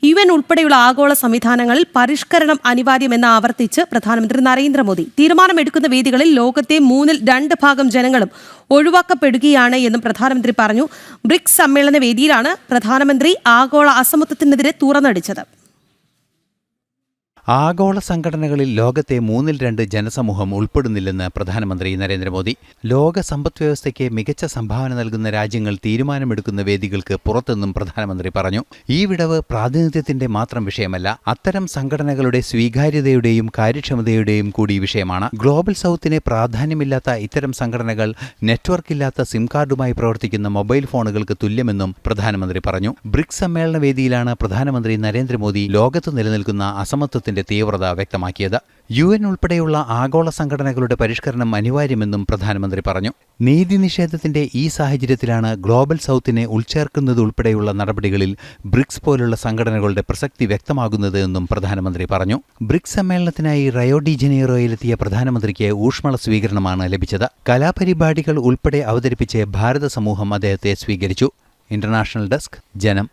UN ഉൾപ്പെടെയുള്ള ആഗോള സംവിധാനങ്ങളിൽ പരിഷ്കരണം അനിവാര്യമെന്ന് ആവർത്തിച്ച് പ്രധാനമന്ത്രി നരേന്ദ്രമോദി. തീരുമാനമെടുക്കുന്ന വേദികളിൽ ലോകത്തെ 2/3 ജനങ്ങളും ഒഴിവാക്കപ്പെടുകയാണ് എന്നും പ്രധാനമന്ത്രി പറഞ്ഞു. ബ്രിക്സ് സമ്മേളന വേദിയിലാണ് പ്രധാനമന്ത്രി ആഗോള അസമത്വത്തിനെതിരെ തുറന്നടിച്ചത്. ആഗോള സംഘടനകളിൽ ലോകത്തെ 2/3 ജനസമൂഹം ഉൾപ്പെടുന്നില്ലെന്ന് പ്രധാനമന്ത്രി നരേന്ദ്രമോദി. ലോക സമ്പദ്വ്യവസ്ഥയ്ക്ക് മികച്ച സംഭാവന നൽകുന്ന രാജ്യങ്ങൾ തീരുമാനമെടുക്കുന്ന വേദികൾക്ക് പുറത്തെന്നും പ്രധാനമന്ത്രി പറഞ്ഞു. ഈ വിടവ് പ്രാതിനിധ്യത്തിന്റെ മാത്രം വിഷയമല്ല, അത്തരം സംഘടനകളുടെ സ്വീകാര്യതയുടെയും കാര്യക്ഷമതയുടെയും കൂടി വിഷയമാണ്. ഗ്ലോബൽ സൗത്തിനെ പ്രാധാന്യമില്ലാത്ത ഇത്തരം സംഘടനകൾ നെറ്റ്വർക്കില്ലാത്ത സിം കാർഡുമായി പ്രവർത്തിക്കുന്ന മൊബൈൽ ഫോണുകൾക്ക് തുല്യമെന്നും പ്രധാനമന്ത്രി പറഞ്ഞു. ബ്രിക്സ് സമ്മേളന വേദിയിലാണ് പ്രധാനമന്ത്രി നരേന്ദ്രമോദി ലോകത്ത് നിലനിൽക്കുന്ന അസമത്വത്തിന്റെ തീവ്രത വ്യക്തമാക്കിയത്. UN ഉൾപ്പെടെയുള്ള ആഗോള സംഘടനകളുടെ പരിഷ്കരണം അനിവാര്യമെന്നും പ്രധാനമന്ത്രി പറഞ്ഞു. നീതി നിഷേധത്തിന്റെ ഈ സാഹചര്യത്തിലാണ് ഗ്ലോബൽ സൗത്തിനെ ഉൾച്ചേർക്കുന്നതുൾപ്പെടെയുള്ള നടപടികളിൽ ബ്രിക്സ് പോലുള്ള സംഘടനകളുടെ പ്രസക്തി വ്യക്തമാകുന്നത് എന്നും പ്രധാനമന്ത്രി പറഞ്ഞു. ബ്രിക്സ് സമ്മേളനത്തിനായി റയോ ഡി ജനീറോയിലെത്തിയ പ്രധാനമന്ത്രിക്ക് ഊഷ്മള സ്വീകരണമാണ് ലഭിച്ചത്. കലാപരിപാടികൾ ഉൾപ്പെടെ അവതരിപ്പിച്ച് ഭാരത സമൂഹം അദ്ദേഹത്തെ സ്വീകരിച്ചു. ഇന്റർനാഷണൽ ഡെസ്ക്, ജനം.